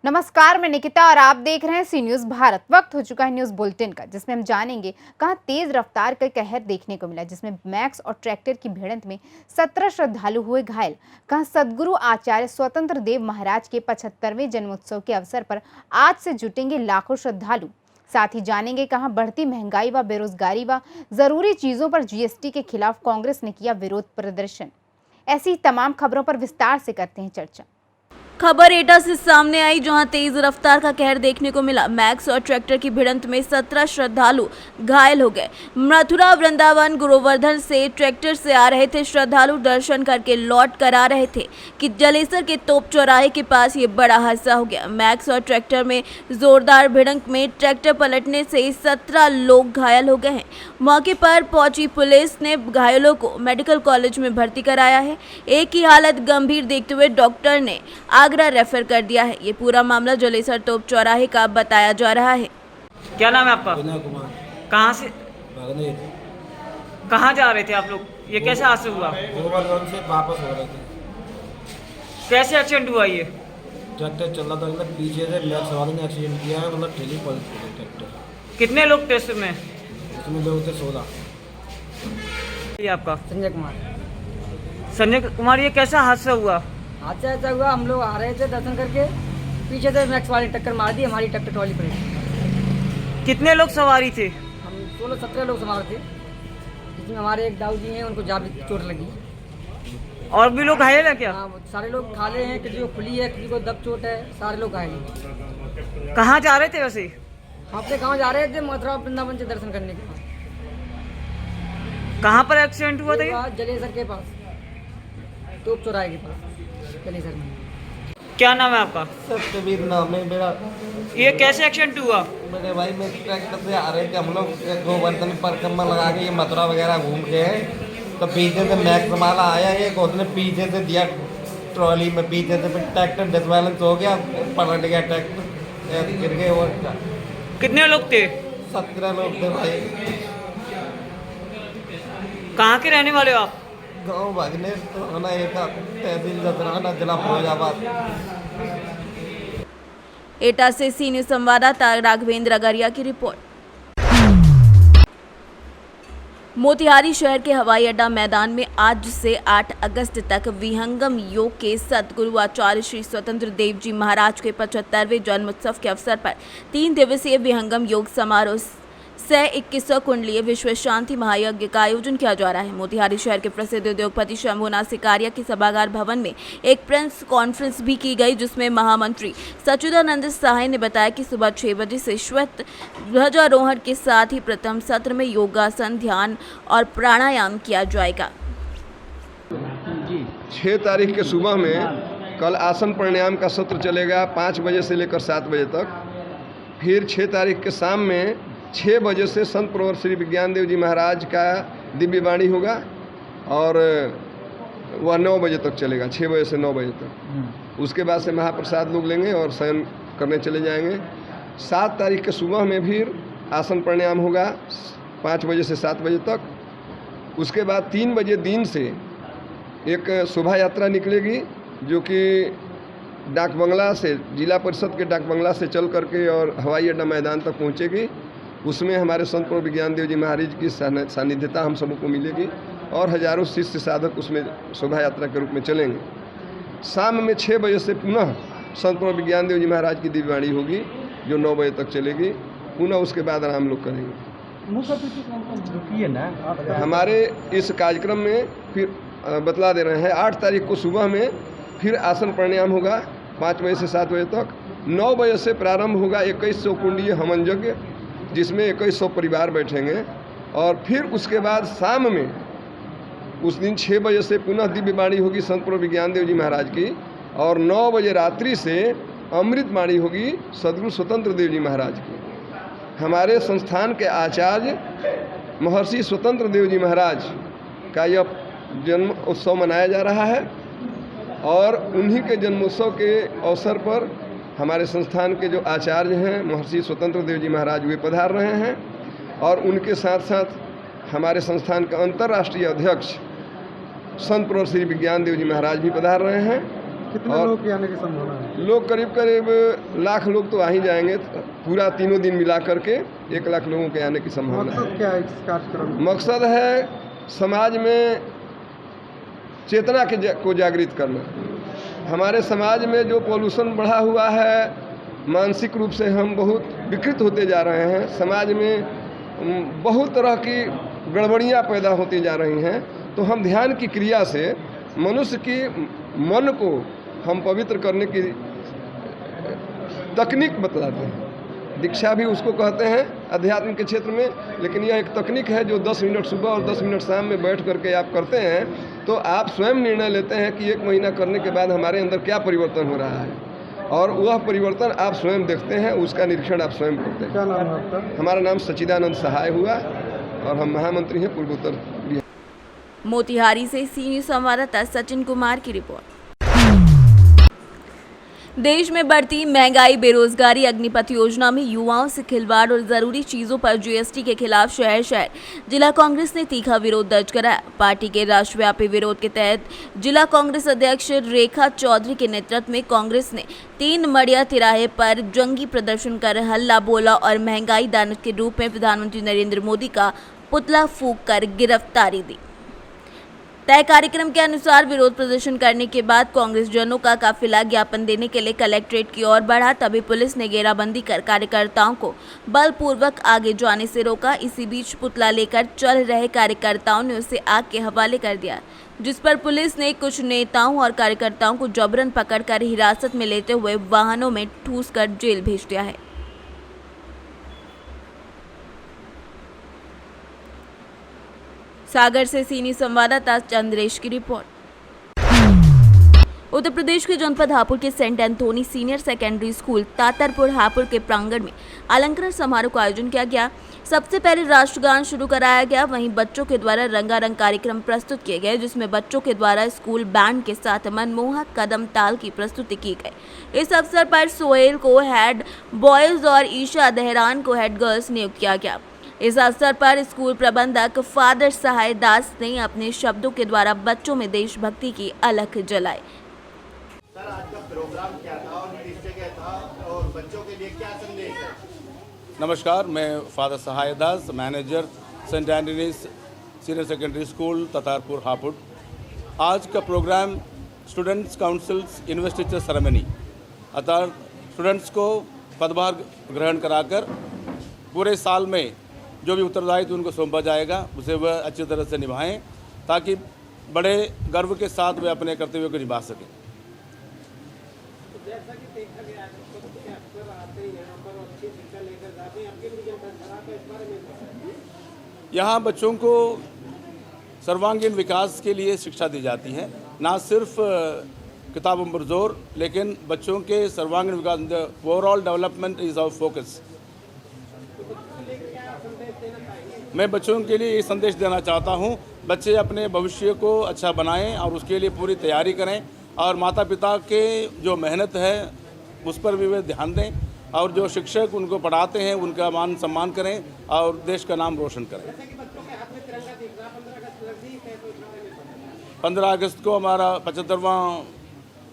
नमस्कार, मैं निकिता और आप देख रहे हैं सी न्यूज भारत। वक्त हो चुका है न्यूज बुलेटिन का, जिसमें हम जानेंगे कहां तेज रफ्तार का कहर देखने को मिला, जिसमें मैक्स और ट्रैक्टर की भिड़ंत में 17 श्रद्धालु हुए घायल। कहां सदगुरु आचार्य स्वतंत्र देव महाराज के 75वें जन्मोत्सव के अवसर पर आज से जुटेंगे लाखों श्रद्धालु। साथ ही जानेंगे कहां बढ़ती महंगाई व बेरोजगारी व जरूरी चीजों पर जीएसटी के खिलाफ कांग्रेस ने किया विरोध प्रदर्शन। ऐसी तमाम खबरों पर विस्तार से करते हैं चर्चा। खबर एटा से सामने आई, जहां तेज रफ्तार का कहर देखने को मिला। मैक्स और ट्रैक्टर की भिड़ंत में 17 श्रद्धालु घायल हो गए। मथुरा वृंदावन गोवर्धन से ट्रैक्टर से आ रहे थे श्रद्धालु, दर्शन करके लौट कर आ रहे थे कि जलेसर के तोप चौराहे के पास ये बड़ा हादसा हो गया। मैक्स और ट्रैक्टर में जोरदार भिड़ंत में ट्रैक्टर पलटने से 17 लोग घायल हो गए हैं। मौके पर पहुंची पुलिस ने घायलों को मेडिकल कॉलेज में भर्ती कराया है। एक की हालत गंभीर देखते हुए डॉक्टर ने आगरा रेफर कर दिया है। ये पूरा मामला जलेसर तोप चौराहे का बताया जा रहा है। क्या नाम है आपका? विनय कुमार। कहाँ से भगनेर। कहाँ जा रहे थे आप लोग? ये कैसे हादसा हुआ? गोवर्धन से वापस हो रहे थे। कैसे एक्सीडेंट हुआ ये? ट्रैक्टर चल रहा था, मतलब पीछे से मैक्स वाले ने एक्सीडेंट किया है, मतलब ठेली पलट गई ट्रैक्टर। कितने लोग थे इसमें? उसमें लोग थे 16। ये आपका? संजय कुमार। संजय कुमार, ये कैसा हादसा हुआ? हादसा ऐसा हुआ, हम लोग आ रहे थे दर्शन करके, पीछे से मैक्स वाली टक्कर मार दी, हमारी टक्कर ट्रॉली पर। कितने लोग सवारी थे? हम 16-17 लोग सवार थे, जिसमें हमारे एक दाऊ जी हैं, उनको ज्यादा चोट लगी। और भी लोग घायल है क्या? हाँ, सारे लोग खाले हैं, किसी को खुली है, किसी को दब चोट है, सारे लोग घायल हैं। कहाँ जा रहे थे वैसे? आप से गाँव जा रहे थे, मथुरा वृंदावन से दर्शन करने के बाद। कहाँ पर एक्सीडेंट हुआ था ये? जलेसर के पास, तोप चौराहे के पास, जलेसर में। क्या नाम है आपका? सत्यवीर नाम है मेरा। ये कैसे एक्सीडेंट हुआ? मेरे भाई में ट्रैक्टर से आ रहे थे हम लोग, गोवर्धन परिक्रमा लगा के ये मथुरा वगैरह घूम के हैं, तो पीछे से मैक्स वाला आया, एक उसने पीछे से दिया ट्रॉली में, पीछे से फिर ट्रैक्टर डिसबैलेंस हो गया, पलट गया ट्रैक्टर, गिर गए। और कितने लोग थे? 17 लोग थे भाई। कहाँ के रहने वाले हो आप? गाँव भगनेर, थाना एटा, तहसील जसराना, जिला फिरोजाबाद। एटा से सी न्यूज संवाददाता राघवेंद्र अगरिया की रिपोर्ट। मोतिहारी शहर के हवाई अड्डा मैदान में आज से 8 अगस्त तक विहंगम योग के सदगुरु आचार्य श्री स्वतंत्र देव जी महाराज के 75वें जन्मोत्सव के अवसर पर 3 दिवसीय विहंगम योग समारोह से 21 कुंडलीय विश्व शांति महायज्ञ का आयोजन किया जा रहा है। मोतिहारी शहर के प्रसिद्ध उद्योगपति शंभुनाथ सिकारिया के सभागार भवन में एक प्रेस कॉन्फ्रेंस भी की गई, जिसमें महामंत्री सच्चिदानंद साय ने बताया कि सुबह 6 बजे से श्वेत ध्वजारोहण के साथ ही प्रथम सत्र में योगासन, ध्यान और प्राणायाम किया जाएगा। 6 तारीख के सुबह में कल आसन प्राणायाम का सत्र चलेगा 5 बजे से लेकर 7 बजे तक। फिर 6 तारीख के शाम में 6 बजे से संत प्रवर श्री विज्ञान देव जी महाराज का दिव्य वाणी होगा और वह 9 बजे तक चलेगा, 6 बजे से 9 बजे तक। उसके बाद से महाप्रसाद लोग लेंगे और शयन करने चले जाएंगे। 7 तारीख के सुबह में फिर आसन प्राणायाम होगा 5 बजे से 7 बजे तक। उसके बाद 3 बजे दिन से एक शोभा यात्रा निकलेगी, जो कि डाक बंगला से, जिला परिषद के डाक बंगला से चल करके और हवाई अड्डा मैदान तक पहुँचेगी। उसमें हमारे संत प्रभु विज्ञान देव जी महाराज की सानिध्यता हम सबको मिलेगी और हजारों शिष्य साधक उसमें शोभा यात्रा के रूप में चलेंगे। शाम में 6 बजे से पुनः संत प्रभु विज्ञान देव जी महाराज की दिव्यवाणी होगी, जो 9 बजे तक चलेगी। पुनः उसके बाद आराम लोग करेंगे। हमारे इस कार्यक्रम में फिर बतला दे रहे हैं, 8 तारीख को सुबह में फिर आसन प्राणायाम होगा 5 बजे से 7 बजे तक। 9 बजे से प्रारंभ होगा 2100 कुंडीय हवन यज्ञ, जिसमें 2100 परिवार बैठेंगे। और फिर उसके बाद शाम में उस दिन 6 बजे से पुनः दिव्य वाणी होगी संत प्रभु विज्ञान देव जी महाराज की, और 9 बजे रात्रि से अमृत वाणी होगी सदगुरु स्वतंत्र देव जी महाराज की। हमारे संस्थान के आचार्य महर्षि स्वतंत्र देव जी महाराज का यह जन्म उत्सव मनाया जा रहा है और उन्हीं के जन्मोत्सव के अवसर पर हमारे संस्थान के जो आचार्य हैं महर्षि स्वतंत्र देव जी महाराज वे पधार रहे हैं, और उनके साथ साथ हमारे संस्थान के अंतर्राष्ट्रीय अध्यक्ष संत प्रवर श्री विज्ञान देव जी महाराज भी पधार रहे हैं। कितने और लोग के आने की संभावना है? लोग करीब करीब लाख लोग तो आ ही जाएंगे, पूरा तीनों दिन मिला करके 1 लाख लोगों के आने की संभावना मकसद है। क्या है इस कार्यक्रम का? मकसद है समाज में चेतना को जागृत करना। हमारे समाज में जो पॉल्यूशन बढ़ा हुआ है, मानसिक रूप से हम बहुत विकृत होते जा रहे हैं। समाज में बहुत तरह की गड़बड़ियाँ पैदा होती जा रही हैं। तो हम ध्यान की क्रिया से मनुष्य की मन को हम पवित्र करने की तकनीक बतलाते हैं। दीक्षा भी उसको कहते हैं अध्यात्म के क्षेत्र में, लेकिन यह एक तकनीक है जो 10 मिनट सुबह और 10 मिनट शाम में बैठ करके आप करते हैं तो आप स्वयं निर्णय लेते हैं कि 1 महीना करने के बाद हमारे अंदर क्या परिवर्तन हो रहा है, और वह परिवर्तन आप स्वयं देखते हैं, उसका निरीक्षण आप स्वयं करते हैं। क्या नाम है आपका? हमारा नाम सच्चिदानंद सहाय हुआ और हम महामंत्री हैं पूर्वोत्तर बिहार। मोतिहारी से सीनियर संवाददाता सचिन कुमार की रिपोर्ट। देश में बढ़ती महंगाई, बेरोजगारी, अग्निपथ योजना में युवाओं से खिलवाड़ और जरूरी चीजों पर जीएसटी के खिलाफ शहर शहर जिला कांग्रेस ने तीखा विरोध दर्ज कराया। पार्टी के राष्ट्रव्यापी विरोध के तहत जिला कांग्रेस अध्यक्ष रेखा चौधरी के नेतृत्व में कांग्रेस ने 3 मड़िया तिराहे पर जंगी प्रदर्शन कर हल्ला बोला और महंगाई दानव के रूप में प्रधानमंत्री नरेंद्र मोदी का पुतला फूंक कर गिरफ्तारी दी। तय कार्यक्रम के अनुसार विरोध प्रदर्शन करने के बाद कांग्रेस जनों का काफिला ज्ञापन देने के लिए कलेक्ट्रेट की ओर बढ़ा। तभी पुलिस ने घेराबंदी कर कार्यकर्ताओं को बलपूर्वक आगे जाने से रोका। इसी बीच पुतला लेकर चल रहे कार्यकर्ताओं ने उसे आग के हवाले कर दिया, जिस पर पुलिस ने कुछ नेताओं और कार्यकर्ताओं को जबरन पकड़कर हिरासत में लेते हुए वाहनों में ठूस कर जेल भेज दिया है। सागर से सीनियर संवाददाता चंद्रेश की रिपोर्ट। उत्तर प्रदेश के जनपद हापुड़ के saint Anthony senior secondary school Tatarpur Hapur के प्रांगण में अलंकरण समारोह का आयोजन किया गया। सबसे पहले राष्ट्रगान शुरू कराया गया, वहीं बच्चों के द्वारा रंगारंग कार्यक्रम प्रस्तुत किए गए, जिसमें बच्चों के द्वारा स्कूल बैंड के साथ मनमोहक कदम ताल की प्रस्तुति की गई। इस अवसर पर सोहेल को हेड बॉयज और ईशा दहरान को हेड गर्ल्स नियुक्त किया गया। इस अवसर पर स्कूल प्रबंधक फादर सहाय दास ने अपने शब्दों के द्वारा बच्चों में देशभक्ति की अलख जलाई। सर, आज का प्रोग्राम क्या था और किस जगह था और बच्चों के लिए क्या संदेश है? नमस्कार, मैं father Sahay Das, manager saint Antony's senior secondary school Tatarpur Hapur. आज का programme students councils investiture ceremony, अर्थात स्टूडेंट्स को पदभार ग्रहण कराकर पूरे साल में जो भी उत्तरदायित्व उनको सौंपा जाएगा उसे वह अच्छी तरह से निभाएं, ताकि बड़े गर्व के साथ वे अपने कर्तव्यों को निभा सकें। यहाँ बच्चों को सर्वांगीण विकास के लिए शिक्षा दी जाती है, ना सिर्फ किताबों पर जोर, लेकिन बच्चों के सर्वांगीण विकास, overall development is our focus. मैं बच्चों के लिए ये संदेश देना चाहता हूँ, बच्चे अपने भविष्य को अच्छा बनाएं और उसके लिए पूरी तैयारी करें, और माता पिता के जो मेहनत है उस पर भी वे ध्यान दें, और जो शिक्षक उनको पढ़ाते हैं उनका मान सम्मान करें और देश का नाम रोशन करें। 15 अगस्त को हमारा 75वां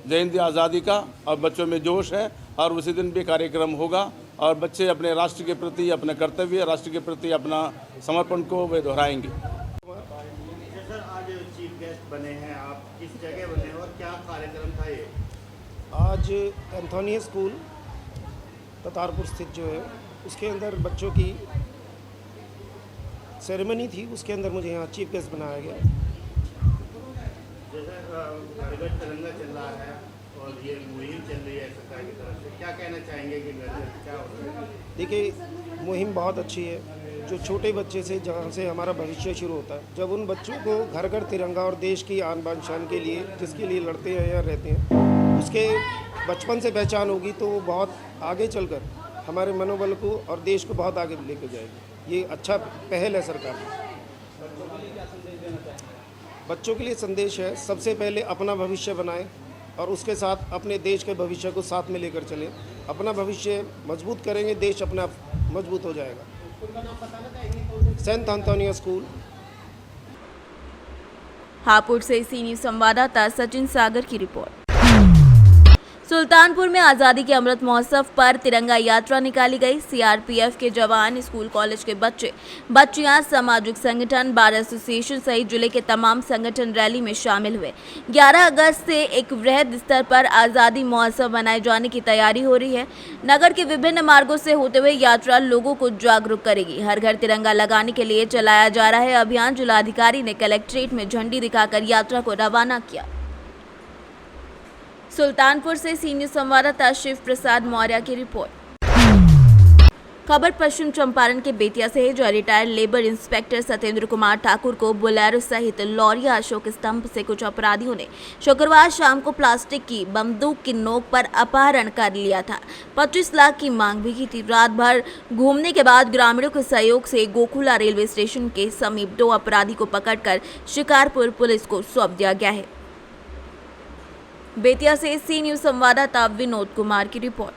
जयंती आज़ादी का, और बच्चों में जोश है, और उसी दिन भी कार्यक्रम होगा, और बच्चे अपने राष्ट्र के प्रति अपने कर्तव्य, राष्ट्र के प्रति अपना समर्पण को वे दोहराएंगे। सर, आज चीफ गेस्ट बने हैं आप, किस जगह बने और क्या कार्यक्रम था ये? आज एंथोनी स्कूल तातारपुर स्थित जो है उसके अंदर बच्चों की सेरेमनी थी, उसके अंदर मुझे यहाँ चीफ गेस्ट बनाया गया। जैसे घर घर तिरंगा चल रहा है और ये मुहिम चल रही है सरकार की तरफ से, क्या कहना चाहेंगे कि घर घर क्या हो रहा है? देखिए, मुहिम बहुत अच्छी है। जो छोटे बच्चे से जहाँ से हमारा भविष्य शुरू होता है, जब उन बच्चों को घर घर तिरंगा और देश की आन बान शान के लिए, जिसके लिए लड़ते हैं या रहते हैं, उसके बचपन से पहचान होगी तो वो बहुत आगे चलकर हमारे मनोबल को और देश को बहुत आगे लेकर जाएगी। ये अच्छा पहल है सरकार की। बच्चों के लिए संदेश है, सबसे पहले अपना भविष्य बनाएं और उसके साथ अपने देश के भविष्य को साथ में लेकर चलें। अपना भविष्य मजबूत करेंगे, देश अपना मजबूत हो जाएगा। सेंट एंथोनी स्कूल हापुड़ से सीनियर संवाददाता सचिन सागर की रिपोर्ट। सुल्तानपुर में आज़ादी के अमृत महोत्सव पर तिरंगा यात्रा निकाली गई। सीआरपीएफ के जवान, स्कूल कॉलेज के बच्चे, बच्चियां, सामाजिक संगठन, बार एसोसिएशन सहित जिले के तमाम संगठन रैली में शामिल हुए। 11 अगस्त से एक वृहद स्तर पर आज़ादी महोत्सव मनाए जाने की तैयारी हो रही है। नगर के विभिन्न मार्गों से होते हुए यात्रा लोगों को जागरूक करेगी। हर घर तिरंगा लगाने के लिए चलाया जा रहा है अभियान। जिलाधिकारी ने कलेक्ट्रेट में झंडी दिखाकर यात्रा को रवाना किया। सुल्तानपुर से सी न्यूज़ संवाददाता शिव प्रसाद मौर्य की रिपोर्ट। खबर पश्चिम चंपारण के बेतिया से है, जो retired labour inspector Satyendra Kumar Thakur को बोलेरो सहित लौरिया अशोक स्तंभ से कुछ अपराधियों ने शुक्रवार शाम को प्लास्टिक की बंदूक की नोक पर अपहरण कर लिया था। 25 लाख की मांग भी की थी। रात भर घूमने के बाद ग्रामीणों के सहयोग से गोकुला रेलवे स्टेशन के समीप 2 अपराधी को पकड़कर शिकारपुर पुलिस को सौंप दिया गया है। बेतिया से सी न्यूज़ संवाददाता विनोद कुमार की रिपोर्ट।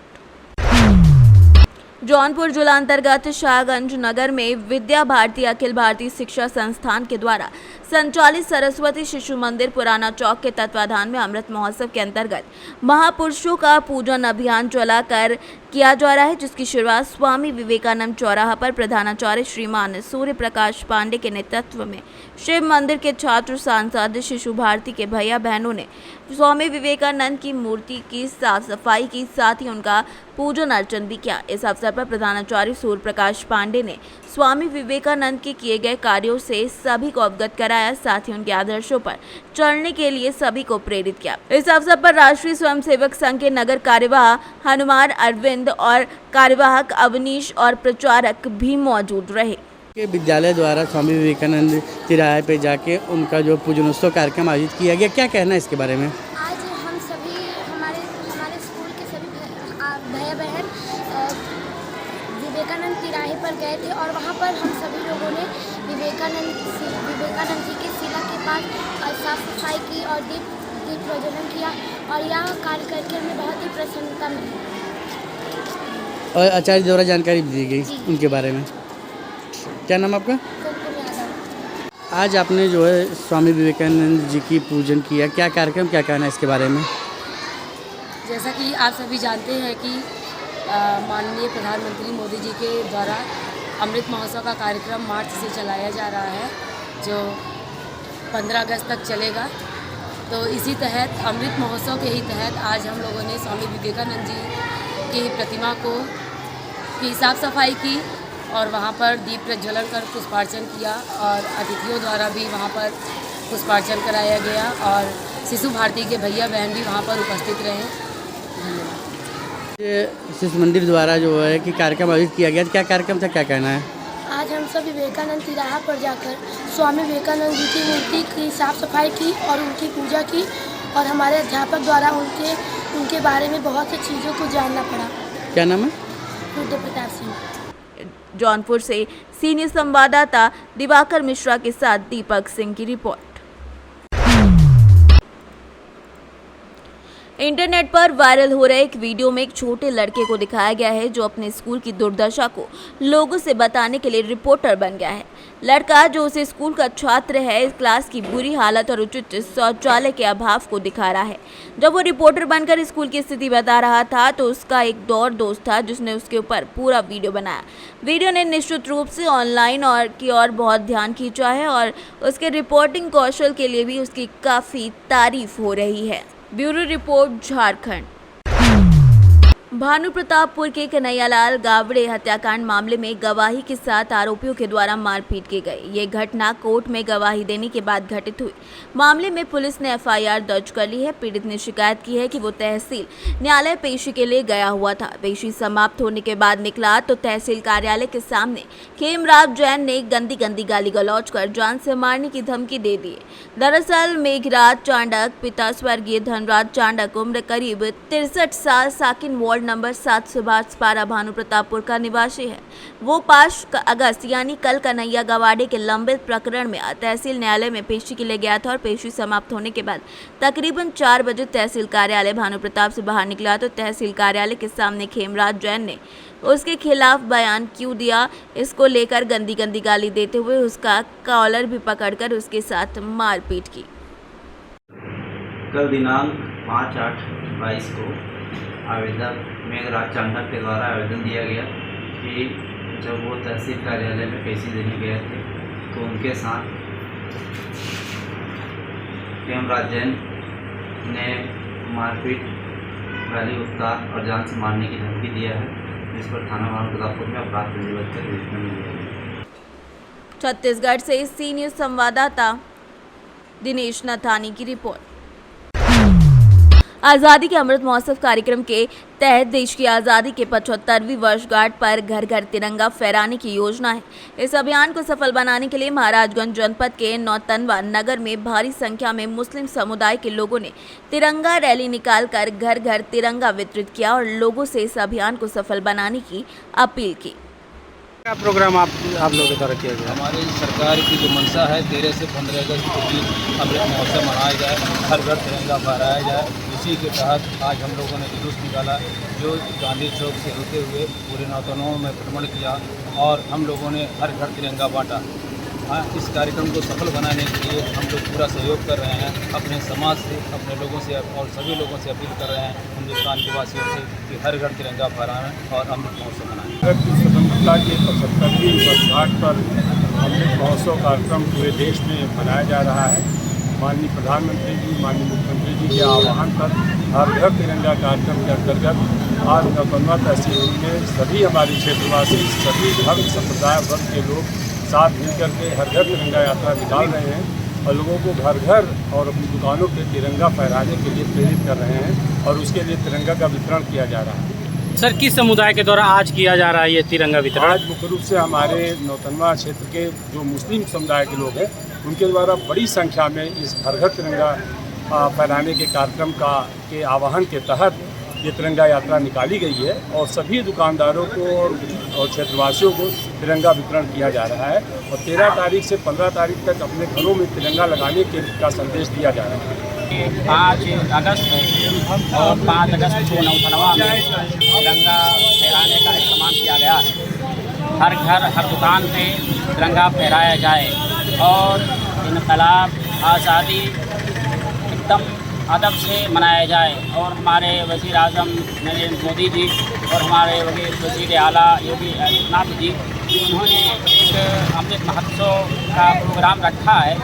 जौनपुर जिला अंतर्गत शाहगंज नगर में विद्या भारती अखिल भारतीय शिक्षा संस्थान के द्वारा संचालित सरस्वती शिशु मंदिर पुराना चौक के तत्वाधान में अमृत महोत्सव के अंतर्गत महापुरुषों का पूजन अभियान चलाकर किया जा रहा है, जिसकी शुरुआत स्वामी विवेकानंद चौराहा पर प्रधानाचार्य श्रीमान सूर्य प्रकाश पांडे के नेतृत्व में शिव मंदिर के छात्र, सांसद, शिशु भारती के भैया बहनों ने स्वामी विवेकानंद की मूर्ति की साफ सफाई की, साथ ही उनका पूजन अर्चन भी किया। इस अवसर पर प्रधानाचार्य सूर्य प्रकाश पांडे ने स्वामी विवेकानंद के किए गए कार्यों से सभी को अवगत कराया, साथ ही उनके आदर्शों पर चलने के लिए सभी को प्रेरित किया। इस अवसर पर राष्ट्रीय स्वयंसेवक संघ के नगर कार्यवाह हनुमान अरविंद और कार्यवाहक अवनीश और प्रचारक भी मौजूद रहे। के विद्यालय द्वारा स्वामी विवेकानंद तिराहे पे जाके उनका जो पूजनोत्सव कार्यक्रम आयोजित किया गया, क्या कहना है इसके बारे में? आज हम सभी हमारे स्कूल के सभी भैया बहन विवेकानंद तिराहे पर गए थे और वहाँ पर हम सभी लोगों ने विवेकानंद जी की शिला के पास साफ सफाई की और दीप प्रज्वलन किया और यह कार्य करके हमें बहुत ही प्रसन्नता मिली। और आचार्य द्वारा जानकारी दी गई उनके बारे में। क्या नाम आपका? आज आपने जो है स्वामी विवेकानंद जी की पूजन किया, क्या कार्यक्रम, क्या कहना है इसके बारे में? जैसा कि आप सभी जानते हैं कि माननीय प्रधानमंत्री मोदी जी के द्वारा अमृत महोत्सव का कार्यक्रम मार्च से चलाया जा रहा है, जो 15 अगस्त तक चलेगा। तो इसी तहत अमृत महोत्सव के ही तहत आज हम लोगों ने स्वामी विवेकानंद जी की प्रतिमा की साफ सफाई की और वहाँ पर दीप प्रज्वलन कर पुष्पार्चन किया और अतिथियों द्वारा भी वहाँ पर पुष्पार्चन कराया गया और शिशु भारती के भैया बहन भी वहाँ पर उपस्थित रहे। धन्यवाद। शिशु मंदिर द्वारा जो है कि कार्यक्रम आयोजित किया गया, क्या कार्यक्रम था, क्या कहना है? आज हम सब विवेकानंद तिराहा पर जाकर स्वामी विवेकानंद जी की मूर्ति की साफ सफाई की और उनकी पूजा की और हमारे अध्यापक द्वारा उनके बारे में बहुत सी चीज़ों को जानना पड़ा। क्या नाम है? रुद्र प्रताप सिंह। जौनपुर से सी न्यूज़ संवाददाता दिवाकर मिश्रा के साथ दीपक सिंह की रिपोर्ट। इंटरनेट पर वायरल हो रहे एक वीडियो में एक छोटे लड़के को दिखाया गया है, जो अपने स्कूल की दुर्दशा को लोगों से बताने के लिए रिपोर्टर बन गया है। लड़का, जो उस स्कूल का छात्र है, इस क्लास की बुरी हालत और उचित शौचालय के अभाव को दिखा रहा है। जब वो रिपोर्टर बनकर स्कूल की स्थिति बता रहा था तो उसका एक और दोस्त था जिसने उसके ऊपर पूरा वीडियो बनाया। वीडियो ने निश्चित रूप से ऑनलाइन की ओर बहुत ध्यान खींचा है और उसके रिपोर्टिंग कौशल के लिए भी उसकी काफ़ी तारीफ हो रही है। Bureau report, Jharkhand. भानु प्रतापपुर के कन्हैयालाल गावड़े हत्याकांड मामले में गवाही के साथ आरोपियों के द्वारा मारपीट की गई। ये घटना कोर्ट में गवाही देने के बाद घटित हुई। मामले में पुलिस ने एफआईआर दर्ज कर ली है। पीड़ित ने शिकायत की है कि वो तहसील न्यायालय पेशी के लिए गया हुआ था। पेशी समाप्त होने के बाद निकला तो तहसील कार्यालय के सामने खेमराज जैन ने गंदी गाली गलौज कर जान से मारने की धमकी दे दी। दरअसल मेघराज चांडक, पिता स्वर्गीय धनराज चांडक, उम्र करीब 63 साल, साकिन वार्ड नंबर 7 सुभाष पारा, भानु प्रतापपुर का निवासी है। वो 5 अगस्त यानी कल कन्हैया गवाड़े के लंबित प्रकरण में तहसील न्यायालय में पेशी के लिए गया था और पेशी समाप्त होने के बाद तकरीबन 4 बजे तहसील कार्यालय भानु प्रताप से बाहर निकला तो तहसील कार्यालय के सामने खेमराज जैन ने उसके खिलाफ बयान क्यों दिया, इसको लेकर गंदी गाली देते हुए उसका कॉलर भी पकड़कर उसके साथ मारपीट की। कल दिनांक 5/8/22 को आवेदक मेघराज चांडक के द्वारा आवेदन दिया गया कि जब वो तहसील कार्यालय में पेशी देने गए थे तो उनके साथ हेमराज जैन ने मारपीट, गाली गलौज और जान से मारने की धमकी दिया है, जिस पर थाना प्रतापपुर में अपराध पंजीबद्ध कर देखने में लिया गया। छत्तीसगढ़ से सी न्यूज संवाददाता दिनेश नथानी की रिपोर्ट। आज़ादी के अमृत महोत्सव कार्यक्रम के तहत देश की आज़ादी के 75वीं वर्षगांठ पर घर घर तिरंगा फहराने की योजना है। इस अभियान को सफल बनाने के लिए महाराजगंज जनपद के नौतनवा नगर में भारी संख्या में मुस्लिम समुदाय के लोगों ने तिरंगा रैली निकालकर घर घर तिरंगा वितरित किया और लोगों से इस अभियान को सफल बनाने की अपील की। क्या प्रोग्राम आप लोगों के द्वारा किया गया? हमारी सरकार की जो मंशा है 13 से 15 अगस्त के बीच अमृत महोत्सव मनाया जाए, हर घर तिरंगा फहराया जाए। इसी के तहत आज हम लोगों ने जुलूस निकाला जो गांधी चौक से होते हुए पूरे नौतनवा में भ्रमण किया और हम लोगों ने हर घर तिरंगा बांटा। इस कार्यक्रम को सफल बनाने के लिए हम लोग पूरा सहयोग कर रहे हैं, अपने समाज से, अपने लोगों से और सभी लोगों से अपील कर रहे हैं हिंदुस्तान के वासियों से कि हर घर तिरंगा फहराएं और अमृत महोत्सव मनाएं। स्वतंत्रता की 75वीं वर्षगांठ पर अमृत महोत्सव कार्यक्रम पूरे देश में मनाया जा रहा है। माननीय प्रधानमंत्री जी, माननीय मुख्यमंत्री जी के आह्वान पर हर घर तिरंगा कार्यक्रम के अंतर्गत आज नौतनवा तहसील में सभी हमारे क्षेत्रवासी, सभी धर्म संप्रदाय वर्ग के लोग साथ मिलकर के हर घर तिरंगा यात्रा निकाल रहे हैं और लोगों को घर घर और अपनी दुकानों पे तिरंगा फहराने के लिए प्रेरित कर रहे हैं और उसके लिए तिरंगा का वितरण किया जा रहा है। सर, किस समुदाय के द्वारा आज किया जा रहा है ये तिरंगा वितरण? आज मुख्य रूप से हमारे नौतनवा क्षेत्र के जो मुस्लिम समुदाय के लोग हैं उनके द्वारा बड़ी संख्या में इस घर घर तिरंगा फहराने के कार्यक्रम के आह्वान के तहत ये तिरंगा यात्रा निकाली गई है और सभी दुकानदारों को और क्षेत्रवासियों को तिरंगा वितरण किया जा रहा है और 13 तारीख से 15 तारीख तक अपने घरों में तिरंगा लगाने का संदेश दिया जा रहा है। 5 अगस्त और 5 अगस्त को नौतनवा में तिरंगा फहराने का इस्तेमाल किया गया है। हर घर हर दुकान पे तिरंगा फहराया जाए और इनकलाब आज़ादी एकदम अदब से मनाया जाए और हमारे वज़ीर आज़म नरेंद्र मोदी जी और हमारे वज़ीर आला योगी आदित्यनाथ जी उन्होंने एक अमृत महोत्सव का प्रोग्राम रखा है।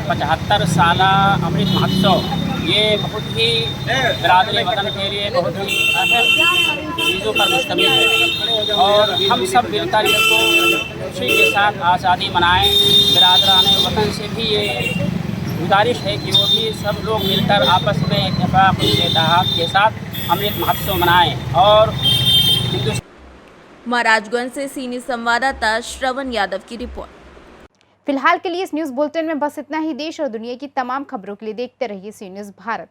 75 साल अमृत महोत्सव ये बहुत ही बिरादरी वतन के लिए बहुत ही अहम चीज़ों पर मुश्तमिल है और हम सब मिलकर इसको खुशी के साथ आज़ादी मनाएँ। बिरादरान वतन से भी ये गुजारिश है कि वो भी सब लोग मिलकर आपस में इत्तेफाक इत्तेहाद के साथ अमृत महोत्सव मनाएं और महाराजगंज से सी न्यूज संवाददाता श्रवण यादव की रिपोर्ट। फिलहाल के लिए इस न्यूज बुलेटिन में बस इतना ही। देश और दुनिया की तमाम खबरों के लिए देखते रहिए सी न्यूज भारत।